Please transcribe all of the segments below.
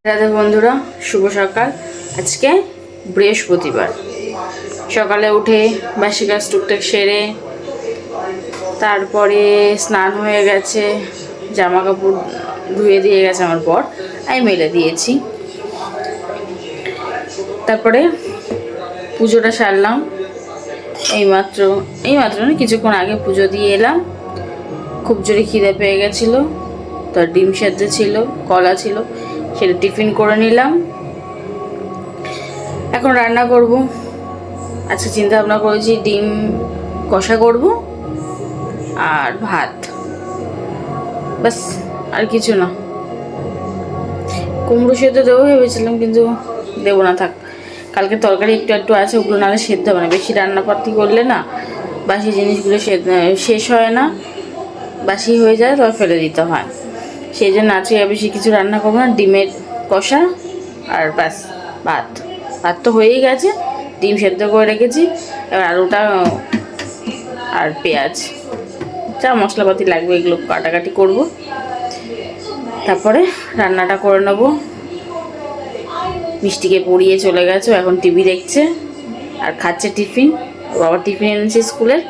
রাধে বন্ধুরা, শুভ সকাল। আজকে বৃহস্পতিবার। সকালে উঠে বাসি কাজ টুকটাক সেরে তারপরে স্নান হয়ে গেছে, জামা কাপড় ধুয়ে দিয়ে গেছে আমার পর, আমি মেলে দিয়েছি। তারপরে পুজোটা সারলাম। এইমাত্র না, কিছুক্ষণ আগে পুজো দিয়ে এলাম। খুব জোরে খিদে পেয়ে গেছিলো, তো ডিম সেদ্ধ ছিল, কলা ছিল, সেটা টিফিন করে নিলাম। এখন রান্না করব। আজকে চিন্তা ভাবনা করেছি ডিম কষা করব আর ভাত, বাস, আর কিছু না। কুমড়ো সেদ্ধ দেবো ভেবেছিলাম, কিন্তু দেবো না, থাক। কালকে তরকারি একটু একটু আছে, ওগুলো নাহলে সেদ্ধ হবে না। বেশি রান্নাপাতি করলে না বাসি জিনিসগুলো শেষ হয় না, বাসি হয়ে যায়, তবে ফেলে দিতে হয়। সেই জন্য আজকে বেশি কিছু রান্না করবো না, ডিমের কষা আর ব্যাস। ভাত তো হয়েই গেছে, ডিম সেদ্ধ করে রেখেছি। এবার আলুটা আর পেঁয়াজ, যা মশলাপাতি লাগবে এগুলো কাটাকাটি করব, তারপরে রান্নাটা করে নেব। মিষ্টিকে পড়িয়ে চলে গেছে, এখন টিভি দেখছে আর খাচ্ছে টিফিন। বাবা টিফিন এনেছে স্কুলের,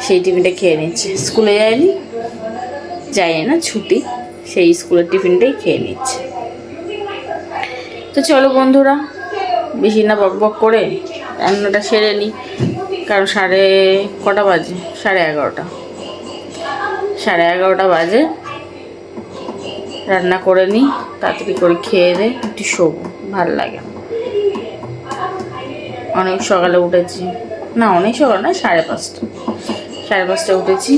সেই টিফিনটা খেয়ে নিচ্ছে। স্কুলে যায়নি না, ছুটি, সেই স্কুলের টিফিনটাই খেয়ে নিচ্ছে। তো চলো বন্ধুরা, বেশি না বক বক করে রান্নাটা সেরে নিই, কারণ কটা বাজে? 11:30। 11:30 বাজে। রান্না করে নিই, তাড়াতাড়ি করে খেয়ে দে, একটু শোবো, ভাল লাগে। অনেক সকালে উঠেছি, না অনেক সকাল না, 5:30 উঠেছি।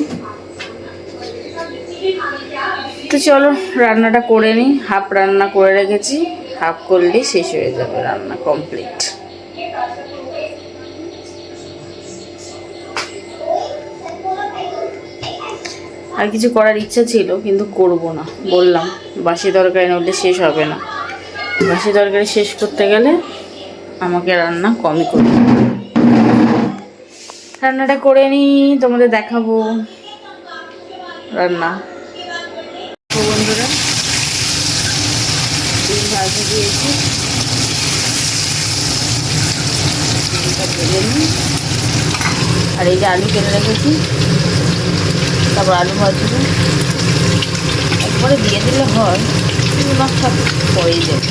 তো চলো রান্নাটা করে নিই। হাফ রান্না করে রেখেছি, হাফ করলেই শেষ হয়ে যাবে, রান্না কমপ্লিট। আর কিছু করার ইচ্ছা ছিল, কিন্তু করব না, বললাম বাসি তরকারি নইলে শেষ হবে না। বাসি তরকারি শেষ করতে গেলে আমাকে রান্না কমই করতে হবে। রান্নাটা করে নিই, তোমাদের দেখাবো রান্না। বন্ধুরা, ডিম ভাজা দিয়েছি, ভেজে নিই। আর এই যে আলু কেটে রেখেছি, তারপর আলু ভাজবো। একবারে দিয়ে দিলে হয়, কিন্তু না, সব পরেই দেবো।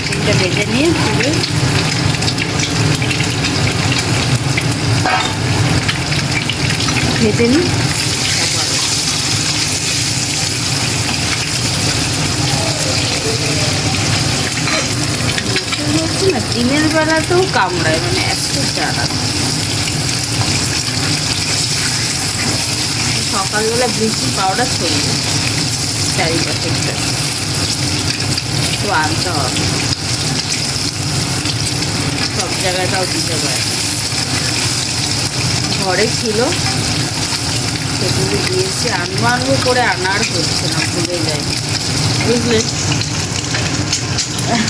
ডিমটা ভেজে নিয়ে তুলে ভেজে নিই। না, দিনের বেলাতেও কামড়ায়, মানে এত জ্বালা। সকালবেলা ব্লিচিং পাউডার ছড়িয়ে চারিপাশে, তো আনতে হবে, সব জায়গাটাও দিতে পারে। ঘরে ছিল, সেগুলো দিয়েছি। আনবো করে আনার হচ্ছে না, ভুলে যাই, বুঝলে।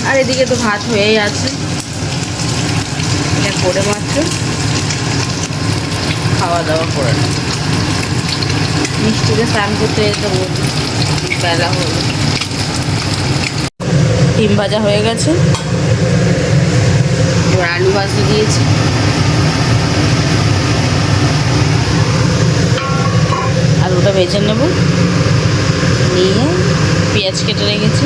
আর এদিকে তো ভাত হয়েই আছে, এটা করে মাত্র খাওয়া দাওয়া করে নেব। মিষ্টিকে স্নান করতে যেতে বলছি, বেলা হলো। ডিম ভাজা হয়ে গেছে, এবার আলু ভাজতে দিয়েছি। আলুটা ভেজে নেব, নিয়ে পেঁয়াজ কেটে রেখেছি,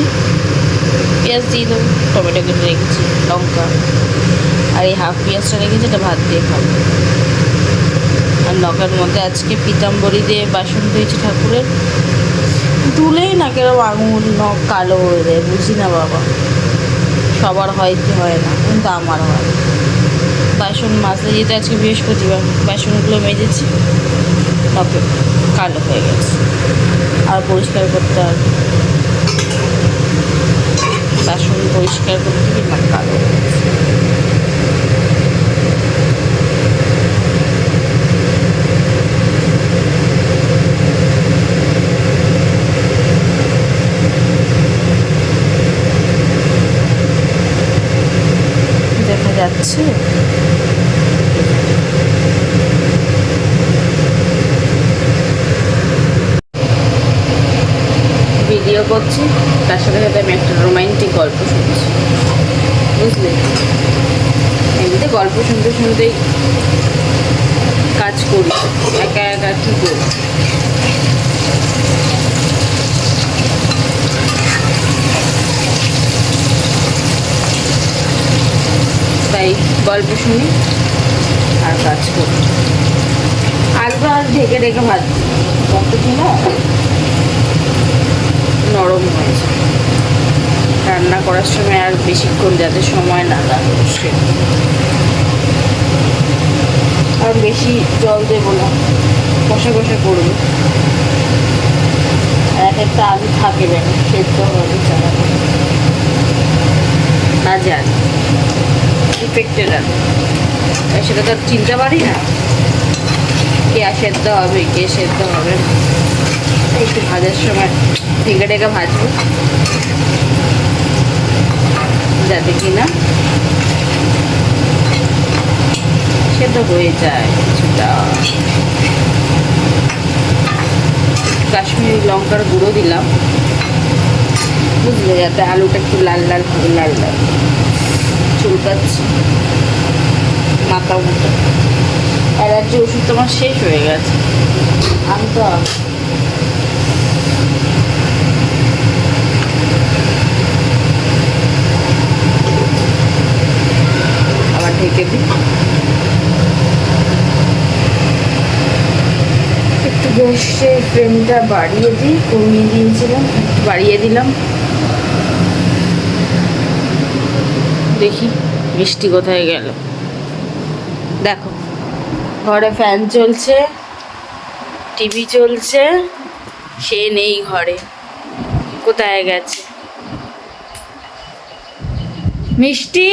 পেঁয়াজ দিয়ে দেবো। টমেটো কেটে রেখেছি, লঙ্কা, আর এই হাফ পেঁয়াজটা রেখেছি, এটা ভাত দিয়ে খাবো। আর নখের মধ্যে আজকে পিতাম্বরী দিয়ে বাসন ধুয়েছি ঠাকুরের, ধুলেই না কেরম আঙুল নখ কালো হয়ে যায়, বুঝি না বাবা, সবার হয় কি হয় না, কিন্তু আমার হয়। বাসন মাজতে যেতে আজকে বৃহস্পতিবার, বাসনগুলো মেজেছি, নখে কালো হয়ে গেছে, আর পরিষ্কার করতে হবে। বাসন পরিষ্কার করতে গিয়ে নখ কালো হয়ে গেছে। দেখা যাচ্ছে ভিডিও করছি, তার সাথে সাথে আমি একটা রোমান্টিক গল্প শুনছি, বুঝলে? এমনিতে গল্প শুনতে শুনতেই কাজ করি, একা একা কী করি। তাই গল্প শুনি আর কাজ করি। আলুটা আর ঢেকে ঢেকে ভাজছি, কতটি না নরম হয়েছে। রান্না করার সময় আর বেশিক্ষণ যাতে সময় না লাগে, সে আর বেশি জল দেবো না, কষা কষা করবো। এক একটা আলু থাকে না, সেদ্ধ হবে চালানো আজ আর ইফেক্টেড আলু, সেটা তো চিনতে পারি না কে সেদ্ধ হবে কে সেদ্ধ হবে না। একটু ভাজার সময় ঢেকে ঢেকে ভাজবো, যাতে কিনা সেদ্ধ হয়ে যায় কিছুটা। কাশ্মীরি লঙ্কার গুঁড়ো দিলাম, বুঝলে, যাতে আলুটা একটু লাল লাল হবে, লাল লাল। চুলকাচ্ছি মাথা মুখে, অ্যালার্জি ওষুধ তোমার শেষ হয়ে গেছে, আনতে হবে। আবার ঢেকে দিই, একটু গ্যাসের ফ্লেমটা বাড়িয়ে দিই, কমিয়ে দিয়েছিলাম, বাড়িয়ে দিলাম। দেখি মিষ্টি কোথায় গেল। দেখো ঘরে ফ্যান চলছে, টিভি চলছে, সে নেই ঘরে, কোথায় গেছে মিষ্টি?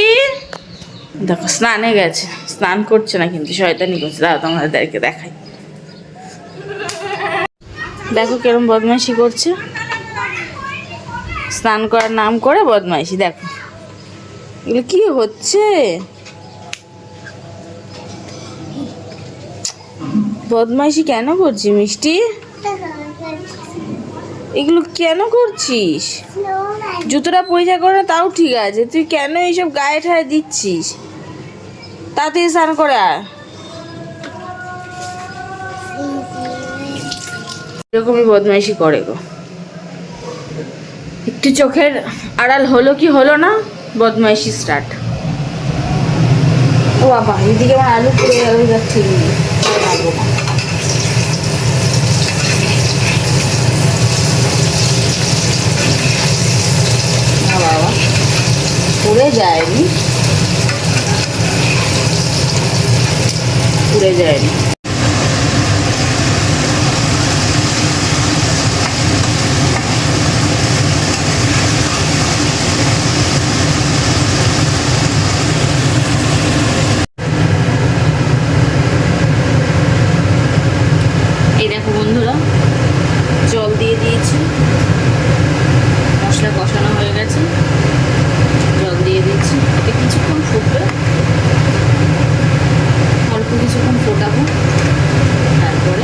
দেখো স্নানে গেছে, স্নান করছে না কিন্তু শয়তানি করছে। দাও তোমাদেরকে দেখাই, দেখো কেরম বদমাইশি করছে, স্নান করার নাম করে বদমাইশি। দেখো এগুলো কি হচ্ছে, বদমাইশি কেন করছিস মিষ্টি? এগুলো কেন করছিস? জুতোটা পরিষ্কার করে তাও ঠিক আছে, তুই কেন এইসব গায়ে ঠায়ে দিচ্ছিস? তাড়াতাড়ি স্নান করে আয়। এরকমই বদমাইশি করে গো, একটু চোখের আড়াল হলো কি হলো না, বদমাইশি স্টার্ট। ও বাবা, এদিকে আমার আলু পুড়ে গেল, যাচ্ছে না বাবা, পুড়ে যায়নি, পুড়ে যায়নি। এই দেখো বন্ধুরা, জল দিয়ে দিয়েছি, মশলা কষানো হয়ে গেছে, জল দিয়ে দিচ্ছি। এটা কিছুক্ষণ ফুটবে, অল্প কিছুক্ষণ ফোটাবো, তারপরে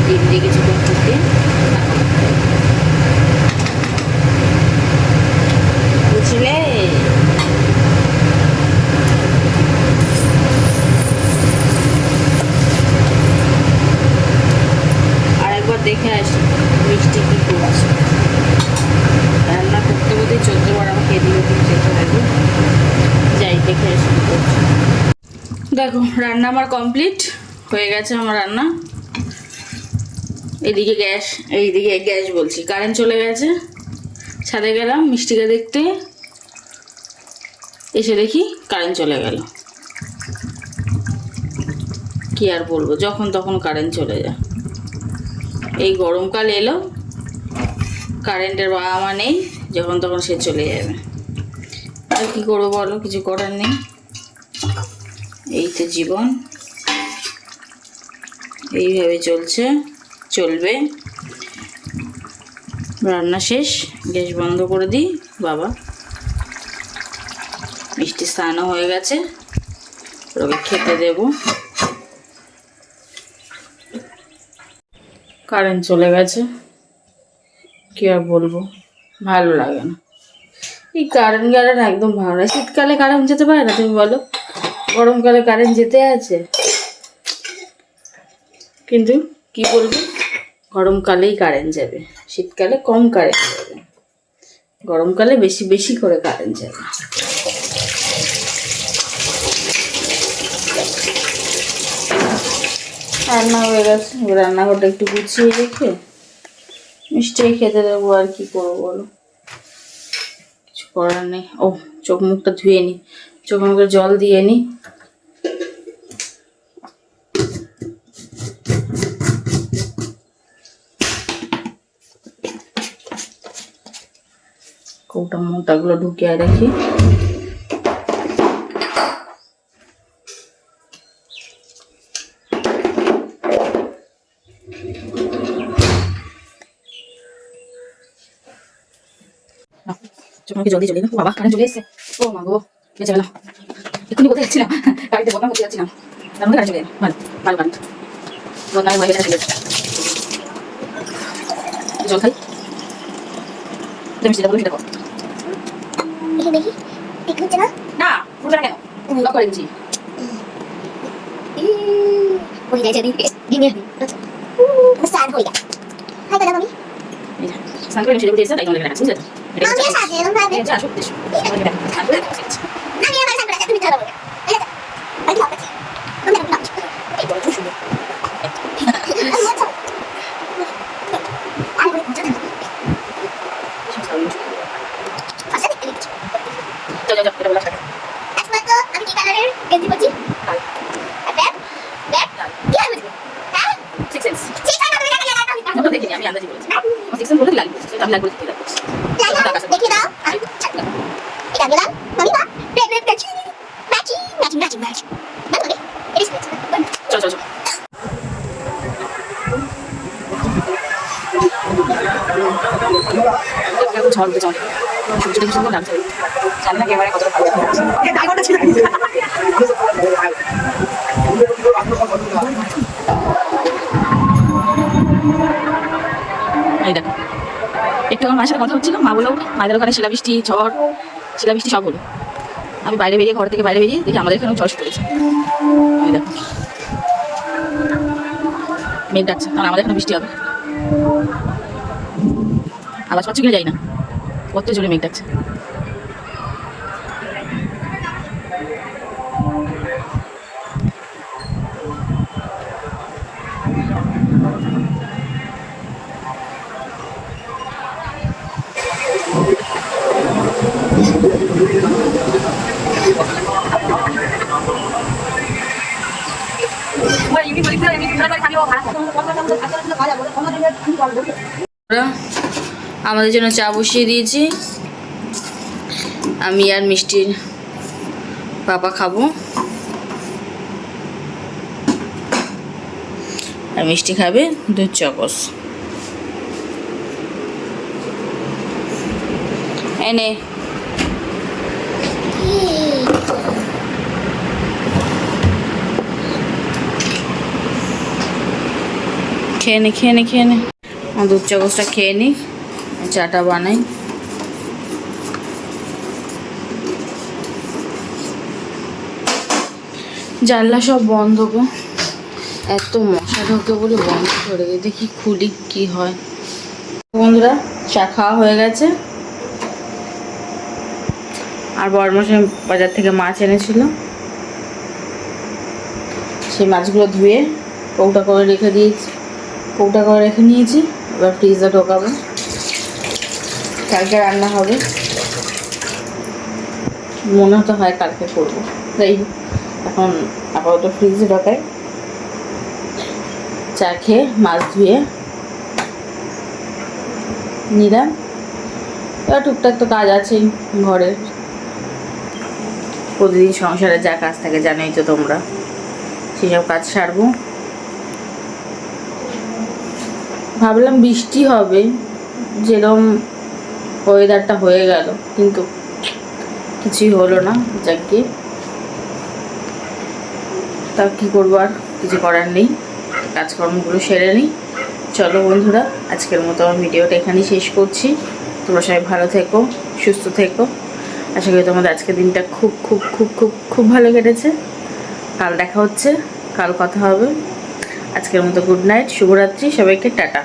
ডিম দিয়ে কিছুক্ষণ ফুটিয়ে বুঝলে। আরেকবার দেখে আসি মিষ্টি কি করছে। রান্না করতে করতে 14 বার আমাকে এদিকে ওদিকে যেতে হবে, যাই দেখে আসি কি করছে। দেখো রান্না আমার কমপ্লিট হয়ে গেছে, আমার রান্না। এইদিকে গ্যাস বলছি, কারেন্ট চলে গেছে। ছাদে গেলাম মিষ্টিকে দেখতে, এসে দেখি কারেন্ট চলে গেল। কি আর বলবো, যখন তখন কারেন্ট চলে যায়। এই গরমকাল এলো, কারেন্টের বাবা মা নেই, যখন তখন সে চলে যাবে। আর কি করবো বলো, কিছু করার নেই, এই তো জীবন, এইভাবে চলবে। রান্না শেষ, গ্যাস বন্ধ করে দিই। বাবা মিষ্টি স্নানও হয়ে গেছে, ওকে খেতে দেব। কারেন্ট চলে গেছে, কি আর বলবো, ভালো লাগে না এই কারেন্ট একদম ভালো না। শীতকালে কারেন্ট যেতে পারে না তুমি বলো, গরমকালে কারেন্ট যেতে আছে, কিন্তু কি বলবো, গরমকালেই কারেন্ট যাবে, শীতকালে কম কারেন্ট যাবে, গরমকালে বেশি বেশি করে কারেন্ট যাবে। রান্না হয়ে গেছে, রান্নাঘরটা একটু গুছিয়ে রেখে মিষ্টি খেতে দেবো, আর কি করবো বলো, কিছু করার নেই। ও চোখ মুখটা ধুয়ে নি, চোখ মুখে জল দিয়ে নি। কৌটা মোটাগুলো ঢুকিয়ে রাখি। জলদি চলে না বাবা, কারেন্ট চলে এসেছে। ও মা গো, বেঁচে গেলাম। এক্ষুনি কোথায় যাচ্ছিলাম, গাড়িতে বদনাম করতে যাচ্ছিলাম, তার মধ্যে কারেন্ট চলে এলো। ভালো ভালো কারেন্ট, বদনাম হয়ে গেছে। জল খাই, মিষ্টিটা বলো, সেটা কর। দেখি দেখি হচ্ছে না, না ফুটবে না কেন, লক করে দিচ্ছি। ওই যাইছে দিনের স্নান হয়ে গেছে। হাই দাদা আমি স্নান করে মিষ্টি দিয়েছে, তাই তোমাদের কাছে বুঝলে তো। আমি সাথে এরকম ভাবে যা আসো দেশ আমি আমার সাথে তুমি চলো এই তো আই লাভ ইট আমি লাভ ইট এই বড় শুরু আমি কি কালারের গেঞ্জি পরছি আর ব্যাগ ব্যাগ কি হবে হ্যাঁ 6 সেন্স 6 টাকা করে টাকা দেখিনি, আমি আন্দাজি বলেছি 6 সেন্স বলে লাগবে, আমি লাগবে দেখি দাও এটা গেলাম মামি বা রেড রেড কাচি ম্যাচি ম্যাচি ম্যাচি ম্যাচি মানে ইট ইজ গুড চল চল চল ঝড় উঠে চল সূর্যটা কি সুন্দর লাগছে, জানি না ক্যামেরায় কতটা ভালো লাগছে। ডায়মন্ডটা ছিল এই দেখো, একটু আমার মায়ের সাথে কথা হচ্ছিল, মা বললো মায়ের ওখানে শিলাবৃষ্টি ঝড় শিলাবৃষ্টি সব হলো। আমি বাইরে বেরিয়ে, ঘর থেকে বাইরে বেরিয়ে দেখি আমাদের এখানেও ঝড় শুরু হয়েছে। এই দেখো মেঘ ডাকছে, কারণ আমাদের এখানে বৃষ্টি হবে। আওয়াজ পাচ্ছি কিনা যাই না, কত জোরে মেঘ ডাকছে। আমাদের জন্য চা বসিয়ে দিয়েছি, আমি আর মিষ্টির পাপা খাবো, আর মিষ্টি খাবে দুধ চকস। এনে খেয়ে নে খেয়ে নে খেয়ে নে, দুধ চামচটা খেয়ে নিই, চাটা বানাই। জানলা সব বন্ধ গো, এত মশা ঢোকে বলে বন্ধ করে দেখি খুলি কি হয়। বন্ধুরা চা খাওয়া হয়ে গেছে, আর বড়মশাই বাজার থেকে মাছ এনেছিল, সেই মাছগুলো ধুয়ে কৌটা করে রেখে দিয়েছি, কৌটা করে রেখে নিয়েছি। এবার ফ্রিজে ঢোকাবো, কালকে রান্না হবে মনে হতে হয়, কালকে করবো। যাই হোক এখন আপাতত ফ্রিজে ঢোকাই, চা খেয়ে মাছ ধুয়ে নিলাম। এবার টুকটাক তো কাজ আছেই ঘরের, প্রতিদিন সংসারে যা কাজ থাকে জানোই তো তোমরা, সেসব কাজ সারবো। ভাবলাম বৃষ্টি হবে, যেরকম ওয়েদারটা হয়ে গেল, কিন্তু কিছুই হলো না। যাকে তা কী করবো, আর কিছু করার নেই, কাজকর্মগুলো সেরে নিই, চলো বন্ধুরা, আজকের মতো আমার ভিডিওটা এখানেই শেষ করছি। তোমরা সবাই ভালো থেকো, সুস্থ থেকো। আশা করি তোমাদের আজকের দিনটা খুব খুব খুব খুব খুব ভালো কেটেছে। কাল দেখা হচ্ছে, কাল কথা হবে। আজকের মতো গুড নাইট, শুভরাত্রি, সবাইকে টাটা।